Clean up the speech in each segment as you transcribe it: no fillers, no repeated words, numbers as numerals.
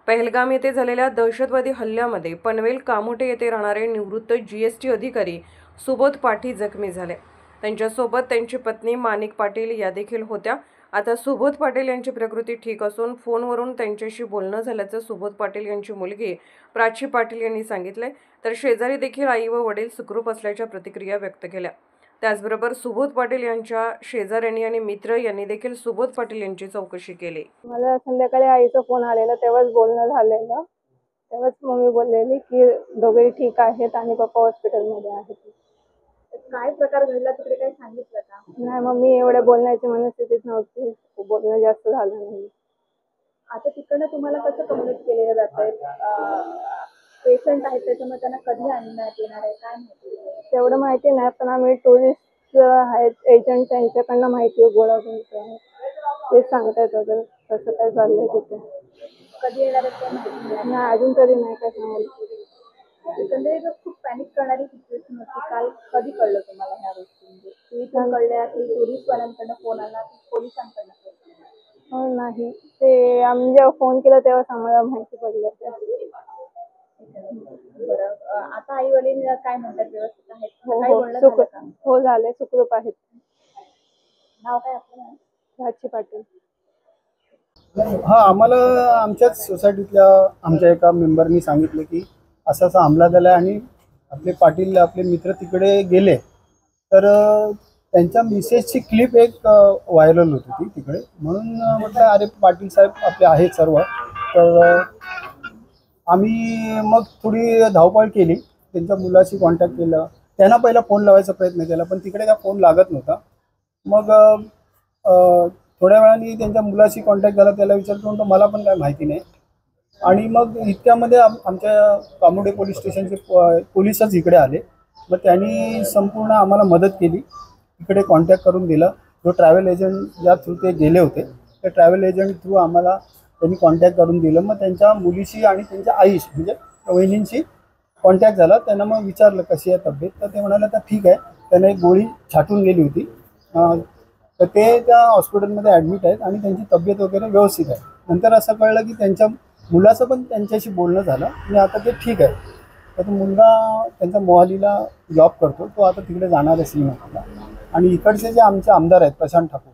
पहलगाम येथे झालेल्या दहशतवादी हल्ल्यामध्ये पनवेल कामोटे येथे राहणारे निवृत्त जीएसटी अधिकारी सुबोध पाटील जखमी झाले। त्यांच्यासोबत त्यांची पत्नी माणिक पाटील या देखील होत्या। आता सुबोध पाटील यांची प्रकृती ठीक असून फोनवरून त्यांच्याशी बोलणं झाल्याचं सुबोध पाटील यांची मुलगी प्राची पाटील यांनी सांगितले। तर शेजारी देखील आई व वडील सुखरूप असल्याच्या प्रतिक्रिया व्यक्त केल्या। त्याचबरोबर सुबोध पाटील यांच्या शेजाऱ्यांनी आणि मित्र यांनी देखील सुबोध पाटील यांची चौकशी केली। मला संध्याकाळी आईचा फोन आलेला, तेव्हाच बोलणं झालेलं। तेव्हाच मम्मी बोललेली की दोघे ठीक आहेत आणि पप्पा हॉस्पिटलमध्ये आहेत। काय प्रकार घडला तिकडे काही सांगितलं का? नाही, मम्मी एवढे बोलण्याची मनस्थितीत नव्हती, बोलणं जास्त झालं नाही। आता तिकडनं तुम्हाला कसं कम्युनिकेट केलेलं जातंय? पेशंट आहेत त्याच्यामुळे त्यांना कधी आणण्यात येणार आहे काय माहिती? तेवढं माहिती नाही, पण आम्ही टुरिस्ट आहेत एजंट त्यांच्याकडनं माहिती गोळा करतो आहे। ते सांगतायत वगैरे कसं काय चाललंय तिथे। कधी येणार आहे काय माहिती नाही, अजून तरी नाही काय सांगितलं। एकंदरीत खूप पॅनिक करणारी सिच्युएशन होती काल। कधी कळलं तुम्हाला ह्या गोष्टी? इथून कळल्या की टुरिस्टवाल्यांकडनं फोन आला की पोलिसांकडनं? हो नाही, ते आम्ही जेव्हा फोन केला तेव्हाच आम्हाला माहिती पडलं ते। बरं, आता आई वडील काय म्हणतात? व्यवस्थित आहेत? हो झाले, सुखरूप आहेत। नाव काय आपलं? प्राची पाटील। हा, आम्हाला आमच्याच सोसायटीतल्या आमच्या एका मेंबरनी सांगितलं की असा हमला झाला आणि आपले पाटील आपले मित्र तिकडे गेले। तर त्यांच्या मिसेसची क्लिप एक व्हायरल होती ती तिकडे, म्हणून म्हटलं अरे पाटील साहेब आपले आहेत सर्व। तर आम्ही मग थोडी धावपळ केली, त्यांच्या मुलाशी कॉन्टॅक्ट केलं। त्यांना पहिला फोन लावायचा प्रयत्न केला पण तिकडे काय फोन लागत नव्हता। मग थोड्या वेळाने त्यांच्या मुलाशी कॉन्टॅक्ट झाला, त्याला विचारतो म्हणतो मला पण काय माहिती नाही। आणि मग इतक्यामध्ये आमच्या कामोडे पोलीस स्टेशनचे पोलीसच इकडे आले। मग त्यांनी संपूर्ण आम्हाला मदत केली, इकडे कॉन्टॅक्ट करून दिला। जो ट्रॅव्हल एजंट ज्या थ्रू ते गेले होते त्या ट्रॅव्हल एजंट थ्रू आम्हाला त्यांनी कॉन्टॅक्ट करून दिलं। मग त्यांच्या मुलीशी आणि त्यांच्या आईशी म्हणजे वहिनींशी कॉन्टॅक्ट झाला। त्यांना मग विचारलं कशी आहे तब्येत, तर ते म्हणाले तर ठीक आहे। त्यांना एक गोळी छाटून गेली होती, तर ते त्या हॉस्पिटलमध्ये ॲडमिट आहेत आणि त्यांची तब्येत वगैरे व्यवस्थित आहे। नंतर असं कळलं की त्यांच्या मुलाचं पण त्यांच्याशी बोलणं झालं आणि आता ते ठीक आहे। तर तो मुलगा त्यांचा मोहालीला जॉब करतो, तो आता तिकडे जाणार आहे श्रीनगरला। आणि इकडचे जे आमचे आमदार आहेत प्रशांत ठाकूर,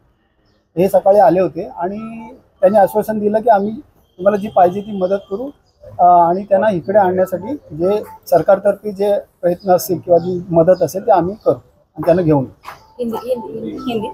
हे सकाळी आले होते आणि त्यांनी आश्वासन दिलं की आम्ही तुम्हाला जी पाहिजे ती मदत करू आणि त्यांना इकडे आणण्यासाठी जे सरकारतर्फे जे प्रयत्न असतील किंवा जी मदत असेल ते आम्ही करू आणि त्यांना घेऊन हिंदी